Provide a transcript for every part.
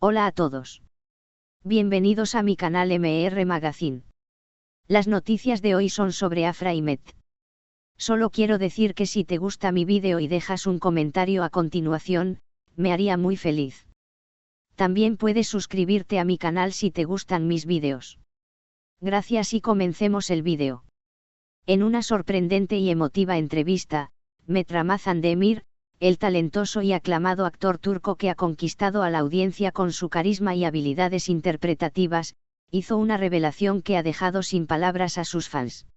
Hola a todos. Bienvenidos a mi canal MR Magazine. Las noticias de hoy son sobre Afra y Met. Solo quiero decir que si te gusta mi vídeo y dejas un comentario a continuación, me haría muy feliz. También puedes suscribirte a mi canal si te gustan mis vídeos. Gracias y comencemos el vídeo. En una sorprendente y emotiva entrevista, Met Ramazan Demir, el talentoso y aclamado actor turco que ha conquistado a la audiencia con su carisma y habilidades interpretativas, hizo una revelación que ha dejado sin palabras a sus fans.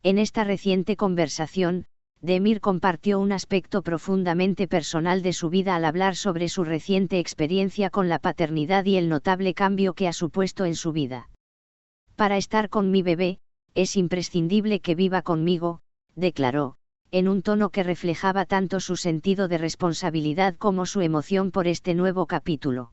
En esta reciente conversación, Demir compartió un aspecto profundamente personal de su vida al hablar sobre su reciente experiencia con la paternidad y el notable cambio que ha supuesto en su vida. Para estar con mi bebé, es imprescindible que viva conmigo, declaró, en un tono que reflejaba tanto su sentido de responsabilidad como su emoción por este nuevo capítulo.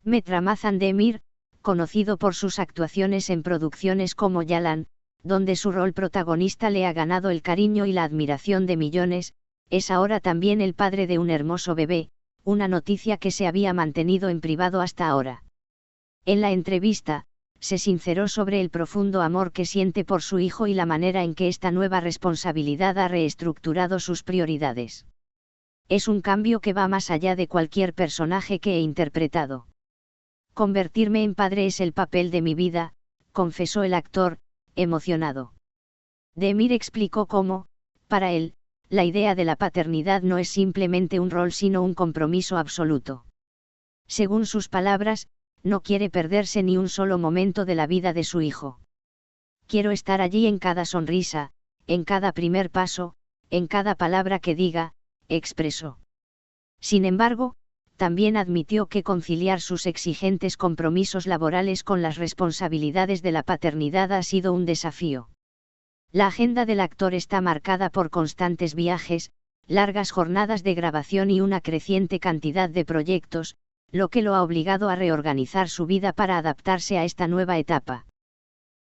Met Ramazan Demir, conocido por sus actuaciones en producciones como Yalan, donde su rol protagonista le ha ganado el cariño y la admiración de millones, es ahora también el padre de un hermoso bebé, una noticia que se había mantenido en privado hasta ahora. En la entrevista, se sinceró sobre el profundo amor que siente por su hijo y la manera en que esta nueva responsabilidad ha reestructurado sus prioridades. Es un cambio que va más allá de cualquier personaje que he interpretado. Convertirme en padre es el papel de mi vida, confesó el actor, emocionado. Demir explicó cómo, para él, la idea de la paternidad no es simplemente un rol sino un compromiso absoluto. Según sus palabras, no quiere perderse ni un solo momento de la vida de su hijo. Quiero estar allí en cada sonrisa, en cada primer paso, en cada palabra que diga, expresó. Sin embargo, también admitió que conciliar sus exigentes compromisos laborales con las responsabilidades de la paternidad ha sido un desafío. La agenda del actor está marcada por constantes viajes, largas jornadas de grabación y una creciente cantidad de proyectos, lo que lo ha obligado a reorganizar su vida para adaptarse a esta nueva etapa.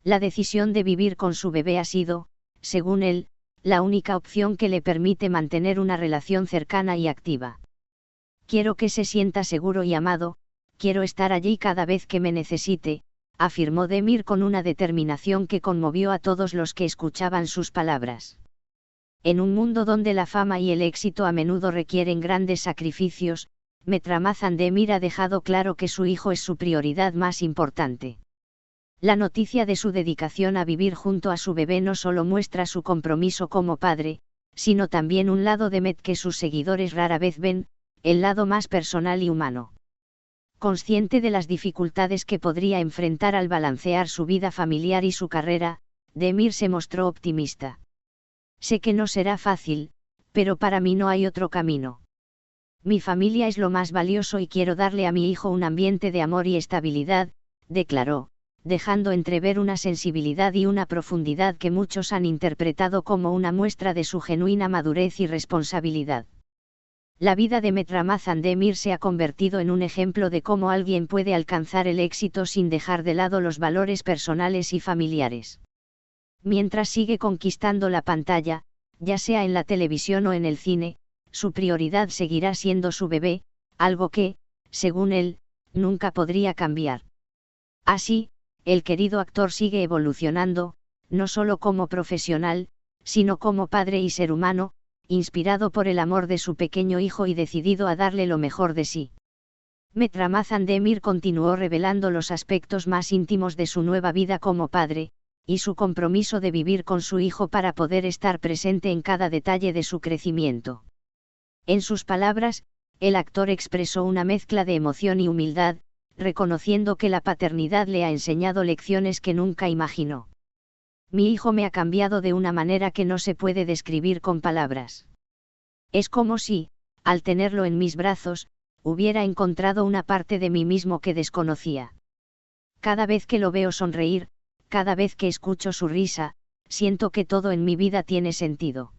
La decisión de vivir con su bebé ha sido, según él, la única opción que le permite mantener una relación cercana y activa. Quiero que se sienta seguro y amado, quiero estar allí cada vez que me necesite, afirmó Demir con una determinación que conmovió a todos los que escuchaban sus palabras. En un mundo donde la fama y el éxito a menudo requieren grandes sacrificios, Met Ramazan Demir ha dejado claro que su hijo es su prioridad más importante. La noticia de su dedicación a vivir junto a su bebé no solo muestra su compromiso como padre, sino también un lado de Met que sus seguidores rara vez ven, el lado más personal y humano. Consciente de las dificultades que podría enfrentar al balancear su vida familiar y su carrera, Demir se mostró optimista. Sé que no será fácil, pero para mí no hay otro camino. Mi familia es lo más valioso y quiero darle a mi hijo un ambiente de amor y estabilidad, declaró, dejando entrever una sensibilidad y una profundidad que muchos han interpretado como una muestra de su genuina madurez y responsabilidad. La vida de Met Ramazan Demir se ha convertido en un ejemplo de cómo alguien puede alcanzar el éxito sin dejar de lado los valores personales y familiares. Mientras sigue conquistando la pantalla, ya sea en la televisión o en el cine, su prioridad seguirá siendo su bebé, algo que, según él, nunca podría cambiar. Así, el querido actor sigue evolucionando, no solo como profesional, sino como padre y ser humano, inspirado por el amor de su pequeño hijo y decidido a darle lo mejor de sí. Met Ramazan Demir continuó revelando los aspectos más íntimos de su nueva vida como padre, y su compromiso de vivir con su hijo para poder estar presente en cada detalle de su crecimiento. En sus palabras, el actor expresó una mezcla de emoción y humildad, reconociendo que la paternidad le ha enseñado lecciones que nunca imaginó. Mi hijo me ha cambiado de una manera que no se puede describir con palabras. Es como si, al tenerlo en mis brazos, hubiera encontrado una parte de mí mismo que desconocía. Cada vez que lo veo sonreír, cada vez que escucho su risa, siento que todo en mi vida tiene sentido.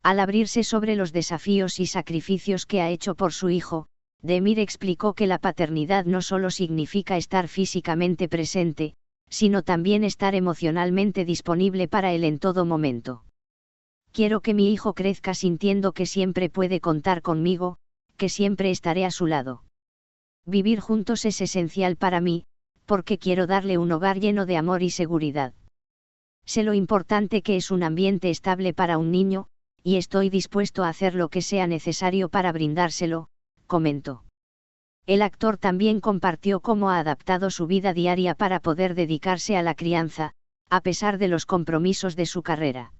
Al abrirse sobre los desafíos y sacrificios que ha hecho por su hijo, Demir explicó que la paternidad no solo significa estar físicamente presente, sino también estar emocionalmente disponible para él en todo momento. Quiero que mi hijo crezca sintiendo que siempre puede contar conmigo, que siempre estaré a su lado. Vivir juntos es esencial para mí, porque quiero darle un hogar lleno de amor y seguridad. Sé lo importante que es un ambiente estable para un niño, y estoy dispuesto a hacer lo que sea necesario para brindárselo, comentó. El actor también compartió cómo ha adaptado su vida diaria para poder dedicarse a la crianza, a pesar de los compromisos de su carrera.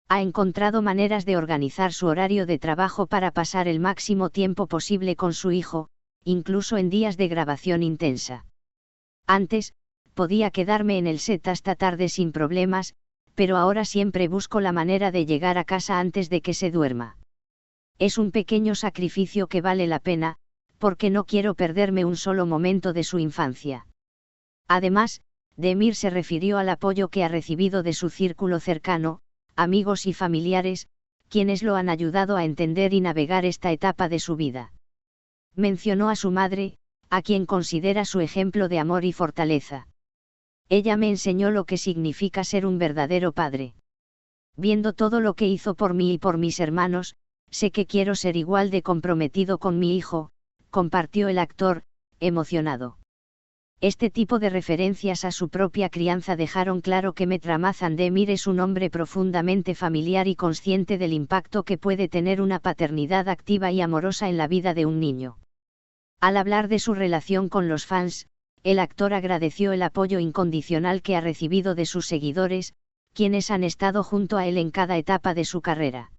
Ha encontrado maneras de organizar su horario de trabajo para pasar el máximo tiempo posible con su hijo, incluso en días de grabación intensa. Antes, podía quedarme en el set hasta tarde sin problemas, pero ahora siempre busco la manera de llegar a casa antes de que se duerma. Es un pequeño sacrificio que vale la pena, porque no quiero perderme un solo momento de su infancia. Además, Demir se refirió al apoyo que ha recibido de su círculo cercano, amigos y familiares, quienes lo han ayudado a entender y navegar esta etapa de su vida. Mencionó a su madre, a quien considera su ejemplo de amor y fortaleza. Ella me enseñó lo que significa ser un verdadero padre. Viendo todo lo que hizo por mí y por mis hermanos, sé que quiero ser igual de comprometido con mi hijo, compartió el actor, emocionado. Este tipo de referencias a su propia crianza dejaron claro que Mehmet Demir es un hombre profundamente familiar y consciente del impacto que puede tener una paternidad activa y amorosa en la vida de un niño. Al hablar de su relación con los fans, el actor agradeció el apoyo incondicional que ha recibido de sus seguidores, quienes han estado junto a él en cada etapa de su carrera.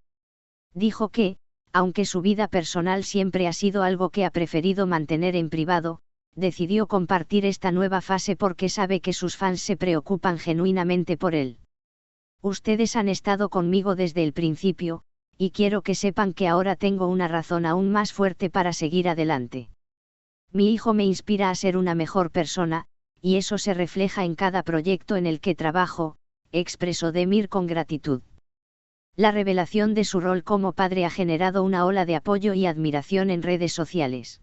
Dijo que, aunque su vida personal siempre ha sido algo que ha preferido mantener en privado, decidió compartir esta nueva fase porque sabe que sus fans se preocupan genuinamente por él. Ustedes han estado conmigo desde el principio, y quiero que sepan que ahora tengo una razón aún más fuerte para seguir adelante. Mi hijo me inspira a ser una mejor persona, y eso se refleja en cada proyecto en el que trabajo, expresó Demir con gratitud. La revelación de su rol como padre ha generado una ola de apoyo y admiración en redes sociales.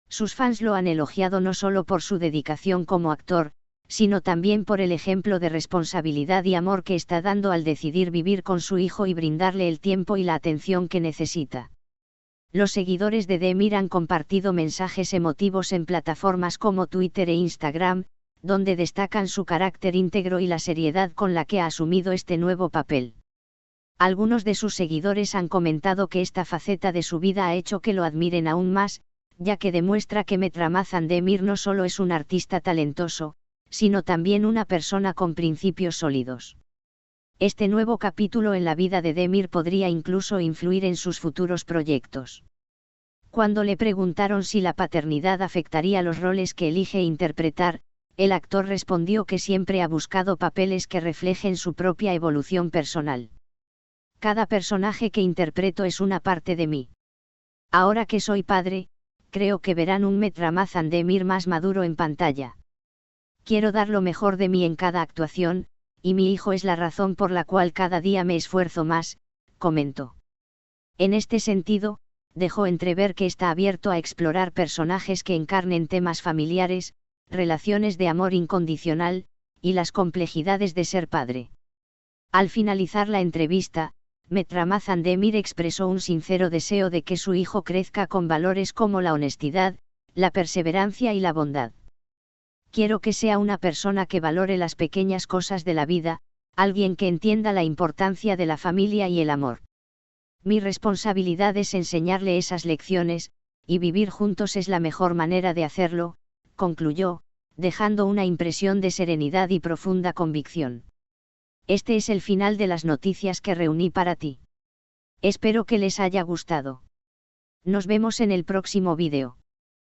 Sus fans lo han elogiado no solo por su dedicación como actor, sino también por el ejemplo de responsabilidad y amor que está dando al decidir vivir con su hijo y brindarle el tiempo y la atención que necesita. Los seguidores de Demir han compartido mensajes emotivos en plataformas como Twitter e Instagram, donde destacan su carácter íntegro y la seriedad con la que ha asumido este nuevo papel. Algunos de sus seguidores han comentado que esta faceta de su vida ha hecho que lo admiren aún más, ya que demuestra que Mehmet Demir no solo es un artista talentoso, sino también una persona con principios sólidos. Este nuevo capítulo en la vida de Demir podría incluso influir en sus futuros proyectos. Cuando le preguntaron si la paternidad afectaría los roles que elige interpretar, el actor respondió que siempre ha buscado papeles que reflejen su propia evolución personal. Cada personaje que interpreto es una parte de mí. Ahora que soy padre, creo que verán un Mehmet Demir más maduro en pantalla. Quiero dar lo mejor de mí en cada actuación, y mi hijo es la razón por la cual cada día me esfuerzo más, comentó. En este sentido, dejó entrever que está abierto a explorar personajes que encarnen temas familiares, relaciones de amor incondicional, y las complejidades de ser padre. Al finalizar la entrevista, Mehmet Demir expresó un sincero deseo de que su hijo crezca con valores como la honestidad, la perseverancia y la bondad. Quiero que sea una persona que valore las pequeñas cosas de la vida, alguien que entienda la importancia de la familia y el amor. Mi responsabilidad es enseñarle esas lecciones, y vivir juntos es la mejor manera de hacerlo, concluyó, dejando una impresión de serenidad y profunda convicción. Este es el final de las noticias que reuní para ti. Espero que les haya gustado. Nos vemos en el próximo vídeo.